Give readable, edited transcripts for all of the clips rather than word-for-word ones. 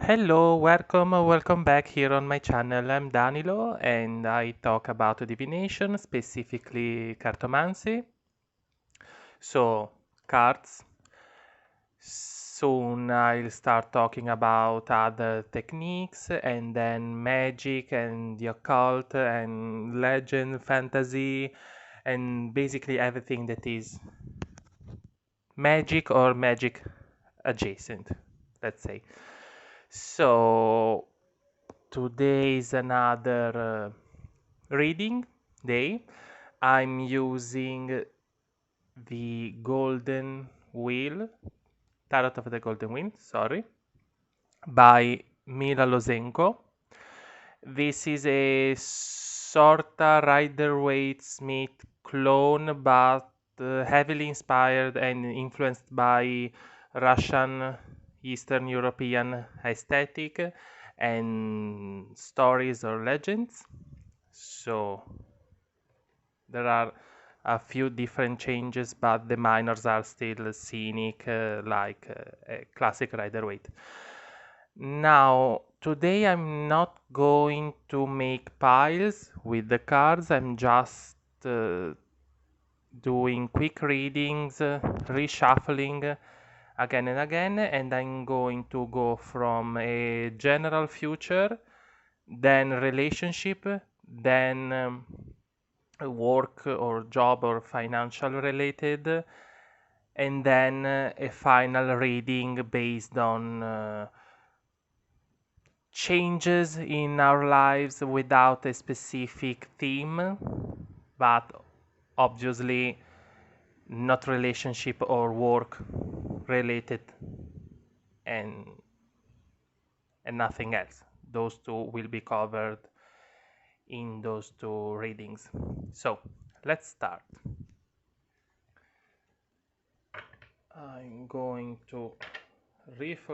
Hello, welcome back here on my channel. I'm Danilo and I talk about divination, specifically cartomancy. So, cards. Soon I'll start talking about other techniques and then magic and the occult and legend, fantasy, and basically everything that is magic or magic adjacent, let's say. So, today is another reading day. I'm using the Golden Wheel, Tarot of the Golden Wheel, sorry, by Mila Lozenko. This is a sorta Rider-Waite Smith clone, but heavily inspired and influenced by Russian Eastern European aesthetic and stories or legends. So there are a few different changes, but the minors are still scenic, like a classic Rider-Waite. Now, today I'm not going to make piles with the cards. I'm just doing quick readings, reshuffling again and again, and I'm going to go from a general future, then relationship, then work or job or financial related, and then a final reading based on changes in our lives without a specific theme, but obviously not relationship or work related, and nothing else. Those two will be covered in those two readings. So let's start. I'm going to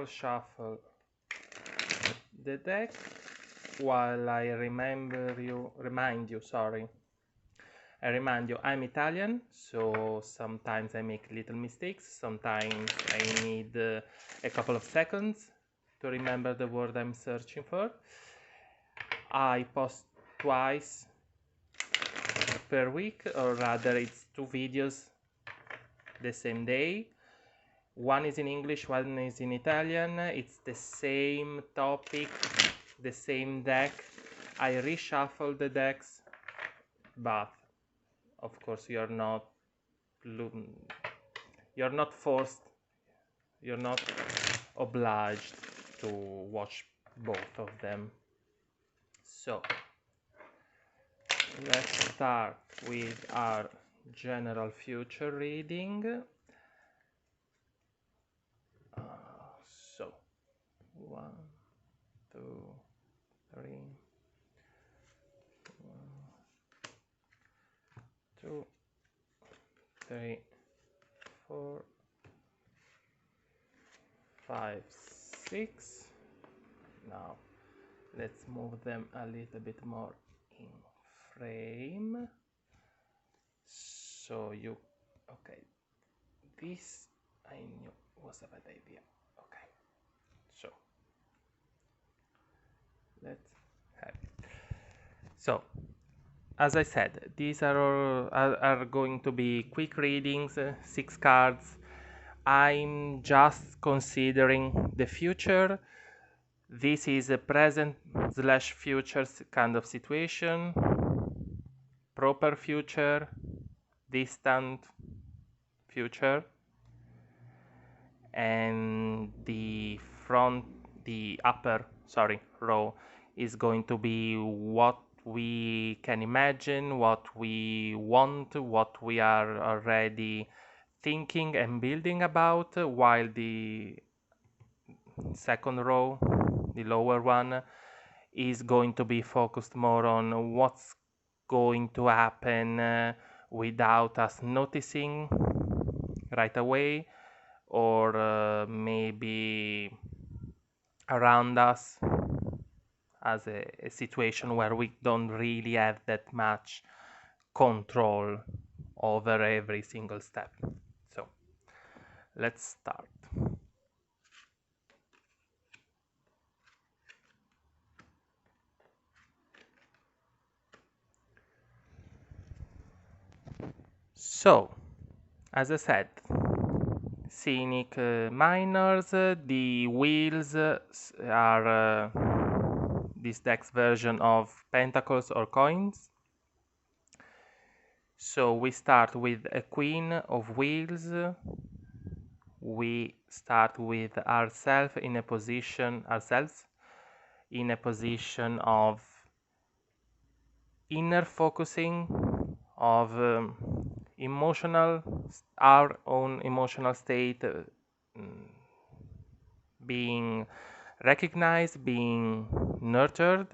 shuffle the deck while I I remind you, I'm Italian, so sometimes I make little mistakes. Sometimes I need a couple of seconds to remember the word I'm searching for. I post twice per week, or rather it's 2 videos the same day. One is in English, one is in Italian. It's the same topic, the same deck. I reshuffle the decks, but of course you're not forced, you're not obliged to watch both of them. So let's start with our general future reading. So 1, 2, 3, 2, 3, 4, 5, 6. Now let's move them a little bit more in frame. So okay, this I knew was a bad idea. Okay, so let's have it. So as I said, these are going to be quick readings, 6 cards. I'm just considering the future. This is a present slash future kind of situation, proper future, distant future, and the upper row is going to be what we can imagine, what we want, what we are already thinking and building about, while the second row, the lower one, is going to be focused more on what's going to happen without us noticing right away, or maybe around us as a situation where we don't really have that much control over every single step. So let's start. So, as I said, scenic minors, the wheels are this deck's version of pentacles or coins. So we start with a queen of wheels. We start with ourselves in a position of inner focusing, of our own emotional state being recognized, being nurtured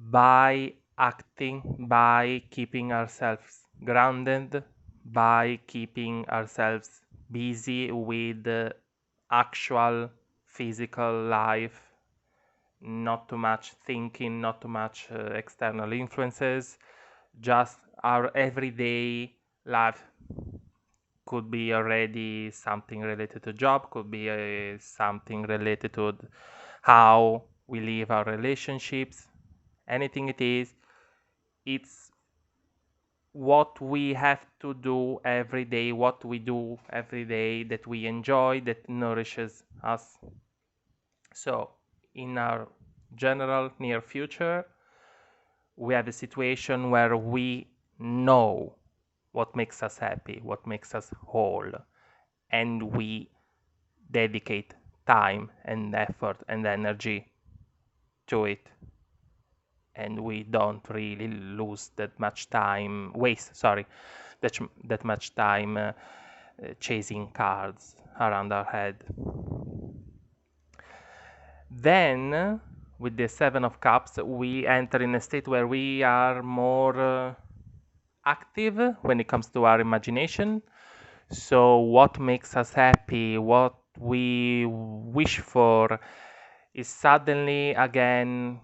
by acting, by keeping ourselves grounded, by keeping ourselves busy with actual physical life, not too much thinking, not too much external influences, just our everyday life. Could be already something related to job, could be something related to how we live our relationships, anything it is. It's what we have to do every day, what we do every day that we enjoy, that nourishes us. So in our general near future, we have a situation where we know what makes us happy, what makes us whole, and we dedicate time and effort and energy to it. And we don't really lose that much time, that much time chasing cards around our head. Then, with the Seven of Cups, we enter in a state where we are more active when it comes to our imagination. So what makes us happy, what we wish for, is suddenly again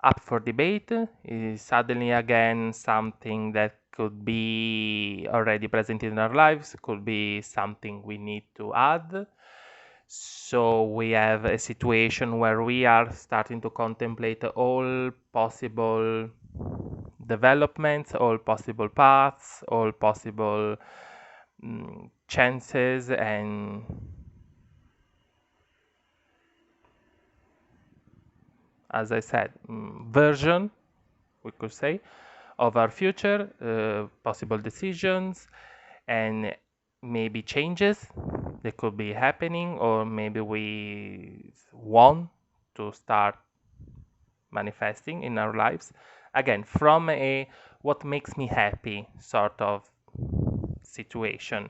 up for debate, is suddenly again something that could be already present in our lives, could be something we need to add. So we have a situation where we are starting to contemplate all possible developments, all possible paths, all possible chances and as I said, version, we could say, of our future, possible decisions, and maybe changes that could be happening, or maybe we want to start manifesting in our lives. Again, from a what makes me happy sort of situation.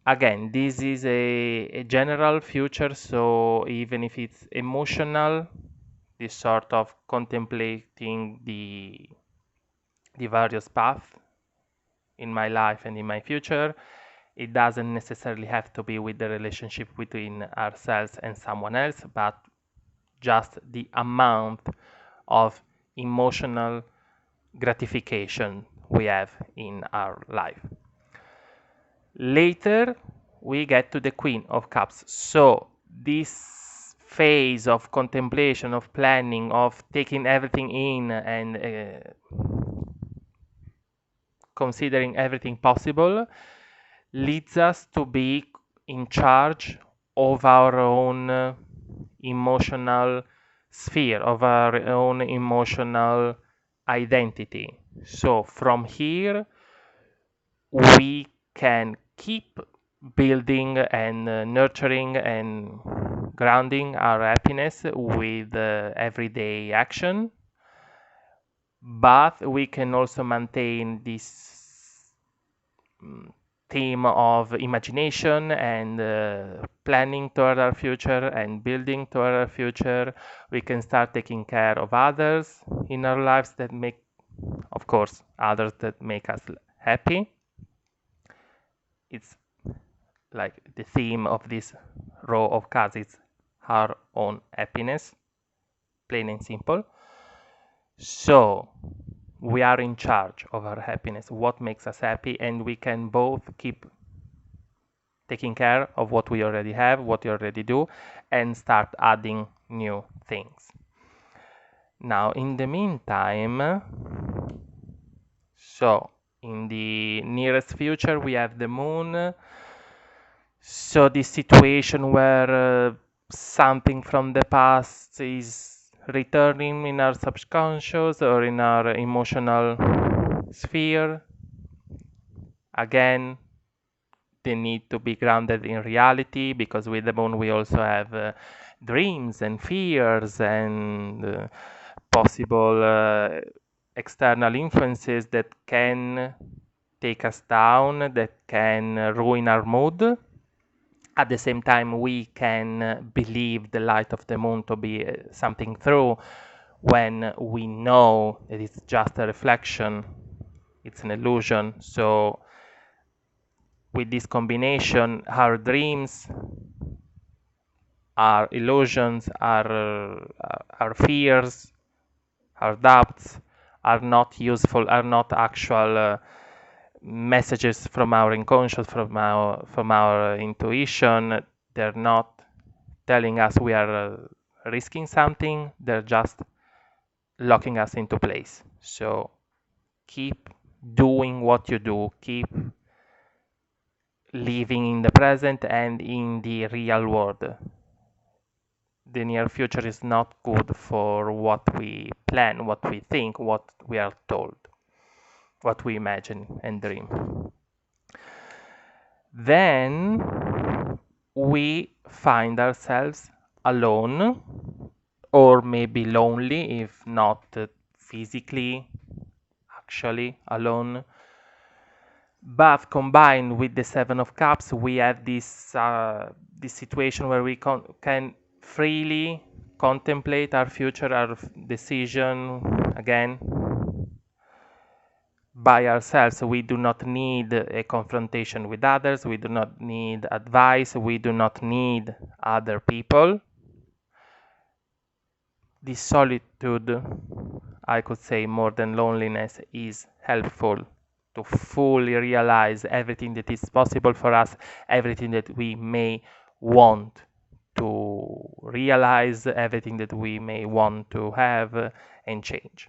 Again, this is a general future, so even if it's emotional, this sort of contemplating the various paths in my life and in my future, it doesn't necessarily have to be with the relationship between ourselves and someone else, but just the amount of emotional gratification we have in our life. Later, we get to the Queen of Cups. So this phase of contemplation, of planning, of taking everything in and considering everything possible leads us to be in charge of our own emotional sphere, of our own emotional identity. So from here, we can keep building and nurturing and grounding our happiness with everyday action, but we can also maintain this theme of imagination and planning toward our future and building toward our future. We can start taking care of others in our lives that make, of course, others that make us happy. It's like the theme of this row of cards is our own happiness, plain and simple. So we are in charge of our happiness, what makes us happy, and we can both keep taking care of what we already have, what we already do, and start adding new things. Now, in the meantime, so In the nearest future, we have the moon. So this situation where something from the past is returning in our subconscious or in our emotional sphere, again, they need to be grounded in reality, because with the moon we also have dreams and fears and possible external influences that can take us down, that can ruin our mood. At the same time, we can believe the light of the moon to be something true when we know that it's just a reflection, it's an illusion. So with this combination, our dreams, our illusions, our fears, our doubts are not useful, are not actual messages from our unconscious, from our intuition. They're not telling us we are risking something. They're just locking us into place. So keep doing what you do. Keep living in the present and in the real world. The near future is not good for what we plan, what we think, what we are told, what we imagine and dream. Then we find ourselves alone, or maybe lonely, if not physically, actually alone. But combined with the Seven of Cups, we have this situation where we can freely contemplate our future, our decision, again, by ourselves. We do not need a confrontation with others. We do not need advice. We do not need other people. This solitude, I could say more than loneliness, is helpful to fully realize everything that is possible for us, everything that we may want to realize, everything that we may want to have and change.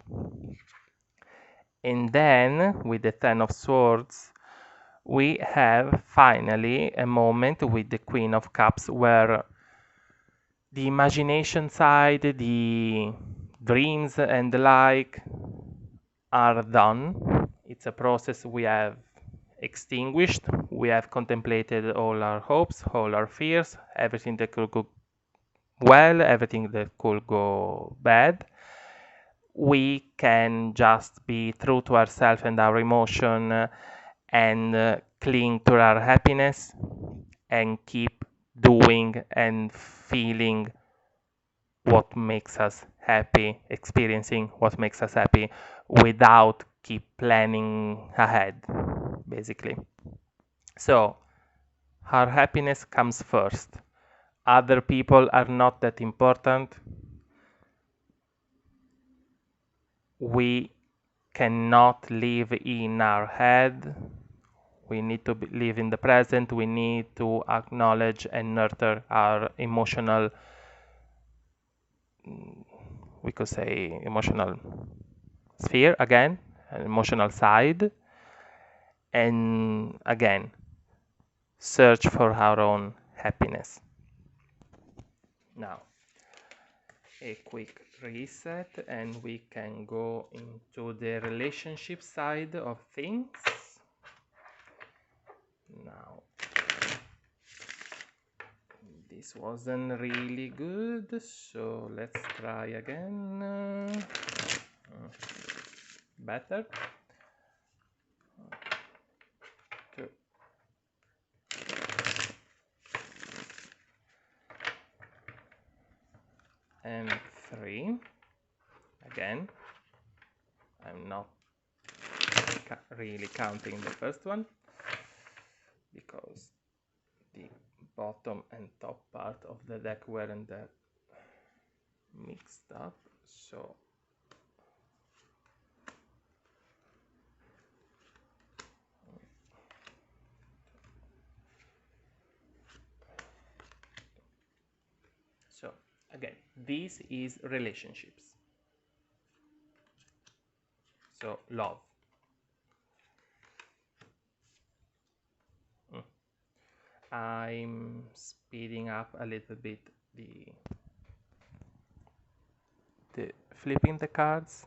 And then, with the Ten of Swords, we have finally a moment with the Queen of Cups where the imagination side, the dreams and the like are done. It's a process we have extinguished. We have contemplated all our hopes, all our fears, everything that could go well, everything that could go bad. We can just be true to ourselves and our emotion and cling to our happiness and keep doing and feeling what makes us happy, experiencing what makes us happy without keep planning ahead, basically. So our happiness comes first. Other people are not that important. We cannot live in our head. We need to live in the present. We need to acknowledge and nurture our emotional, we could say, emotional sphere again, an emotional side, and again, search for our own happiness. Now, a quick reset, and we can go into the relationship side of things. Now, this wasn't really good, so let's try again. Better. 2. And 3. Again, I'm not really counting the first one because the bottom and top part of the deck weren't that mixed up. So again, this is relationships. So love. I'm speeding up a little bit the flipping the cards.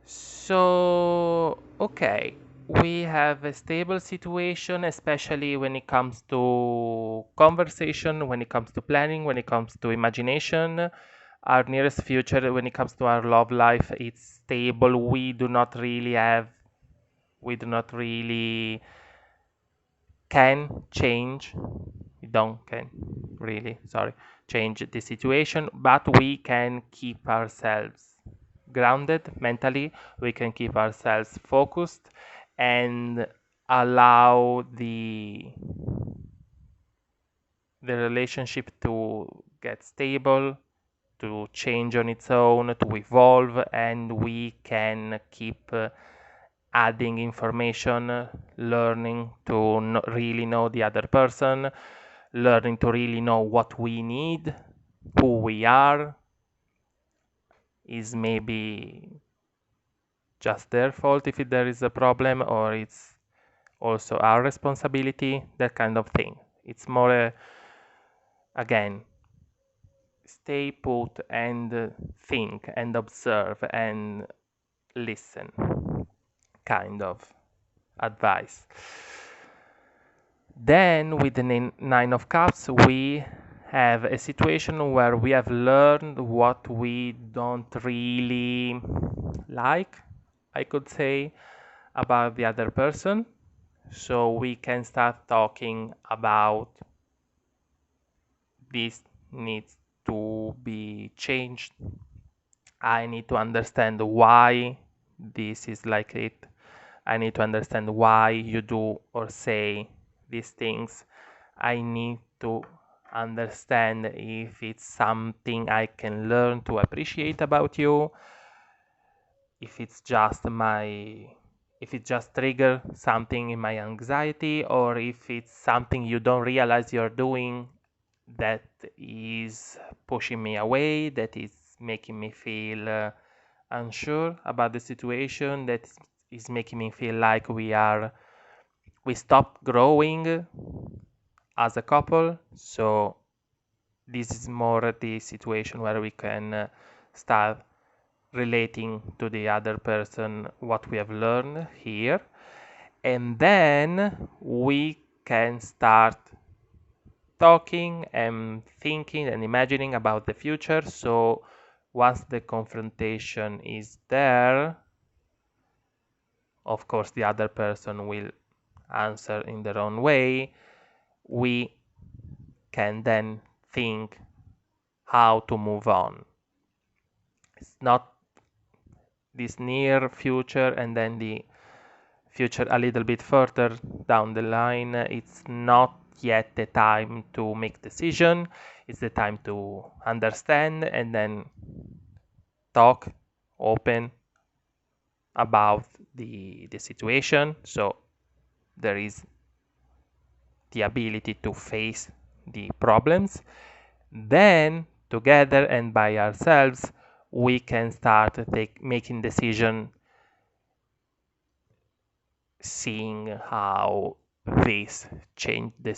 So, okay, we have a stable situation, especially when it comes to conversation, when it comes to planning, when it comes to imagination. Our nearest future, when it comes to our love life, it's stable. We do not really can change. We don't can really, sorry, change the situation, but we can keep ourselves grounded mentally. We can keep ourselves focused and allow the relationship to get stable, to change on its own, to evolve, and we can keep adding information, learning to really know the other person, learning to really know what we need, who we are. Is maybe just their fault if there is a problem, or it's also our responsibility, that kind of thing. It's more, again, stay put and think and observe and listen kind of advice. Then with the Nine of Cups, we have a situation where we have learned what we don't really like, I could say, about the other person. So we can start talking about this needs to be changed. I need to understand why this is like it. I need to understand why you do or say these things. I need to understand if it's something I can learn to appreciate about you, if it's just if it just trigger something in my anxiety, or if it's something you don't realize you're doing that is pushing me away, that is making me feel unsure about the situation, that is making me feel like we stop growing as a couple. So this is more the situation where we can start relating to the other person what we have learned here, and then we can start talking and thinking and imagining about the future. So once the confrontation is there, of course the other person will answer in their own way. We can then think how to move on. It's not this near future and then the future a little bit further down the line. It's not yet the time to make decision. It's the time to understand and then talk open about the situation. So there is the ability to face the problems. Then together and by ourselves we can start making decision, seeing how this changes the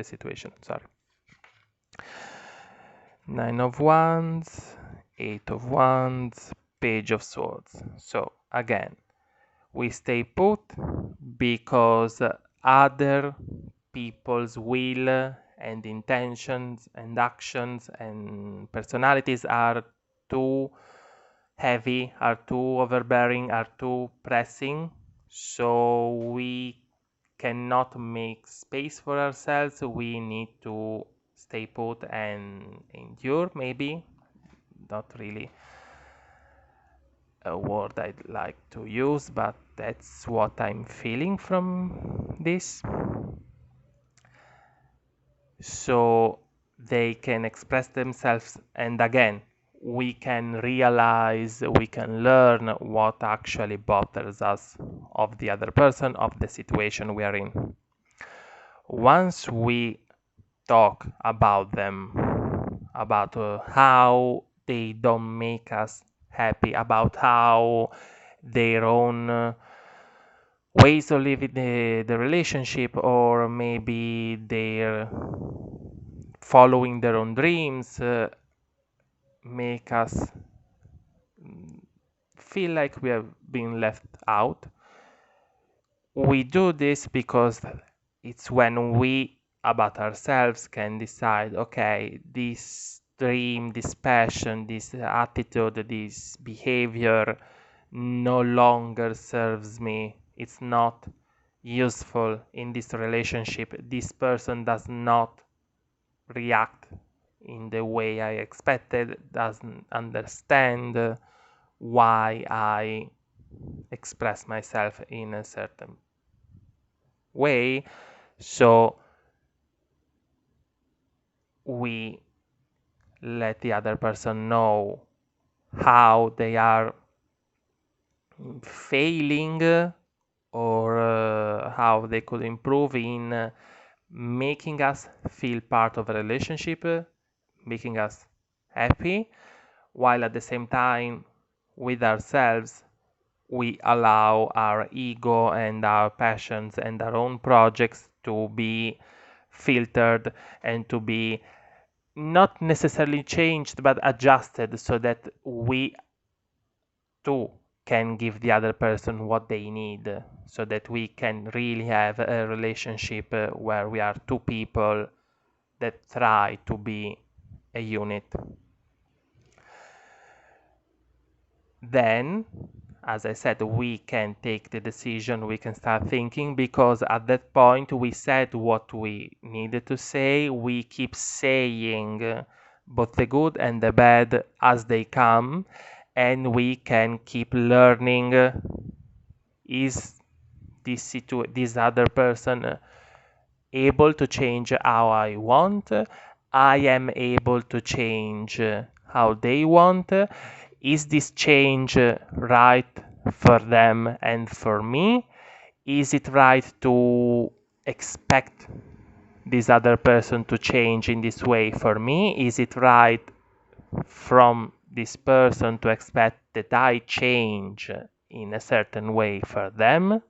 situation, sorry. Nine of Wands, Eight of Wands, Page of Swords. So again, we stay put because other people's will and intentions and actions and personalities are too heavy, are too overbearing, are too pressing. So we cannot make space for ourselves. We need to stay put and endure, maybe. Not really a word I'd like to use, but that's what I'm feeling from this. So they can express themselves, and again, we can realize, we can learn what actually bothers us of the other person, of the situation we are in. Once we talk about them, about how they don't make us happy, about how their own ways of living the relationship, or maybe they're following their own dreams, make us feel like we have been left out. We do this because it's when we about ourselves can decide, okay, this dream, this passion, this attitude, this behavior no longer serves me. It's not useful in this relationship. This person does not react in the way I expected, doesn't understand why I express myself in a certain way. So we let the other person know how they are failing, or how they could improve in making us feel part of a relationship, making us happy, while at the same time with ourselves we allow our ego and our passions and our own projects to be filtered and to be not necessarily changed but adjusted, so that we too can give the other person what they need, so that we can really have a relationship where we are two people that try to be a unit. Then, as I said, we can take the decision, we can start thinking, because at that point we said what we needed to say. We keep saying both the good and the bad as they come, and we can keep learning, is this other person able to change how I want? I am able to change how they want. Is this change right for them and for me? Is it right to expect this other person to change in this way for me? Is it right from this person to expect that I change in a certain way for them?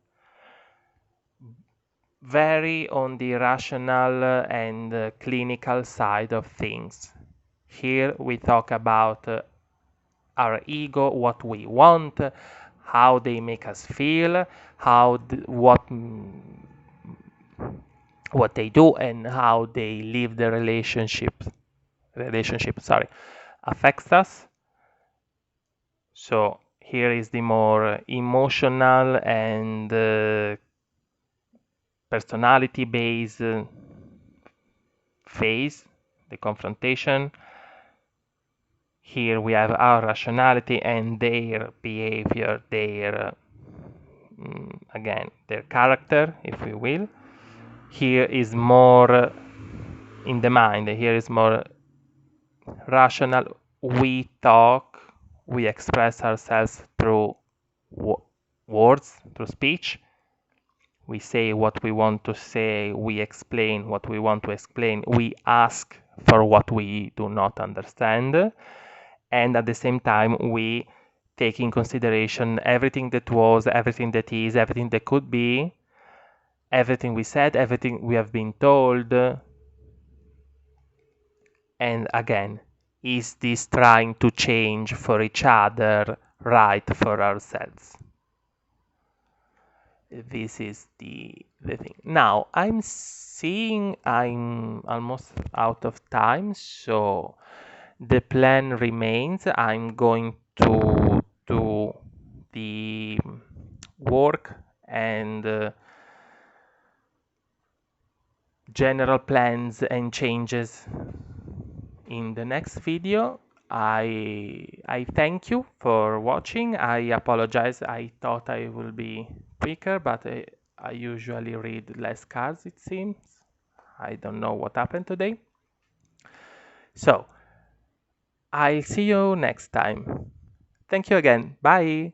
Very on the rational and clinical side of things. Here we talk about our ego, what we want, how they make us feel, what they do, and how they live the relationship, sorry, affects us. So here is the more emotional and personality based phase, the confrontation. Here we have our rationality and their behavior, their again, their character, if we will. Here is more in the mind. Here is more rational. We talk, we express ourselves through words, through speech. We say what we want to say, we explain what we want to explain, we ask for what we do not understand, and at the same time we take in consideration everything that was, everything that is, everything that could be, everything we said, everything we have been told. And again, is this trying to change for each other, right for ourselves? This is the thing. Now I'm seeing I'm almost out of time, so the plan remains. I'm going to do the work and general plans and changes in the next video. I thank you for watching. I apologize. I thought I will be quicker, but I usually read less cards, it seems. I don't know what happened today. So, I'll see you next time. Thank you again. Bye.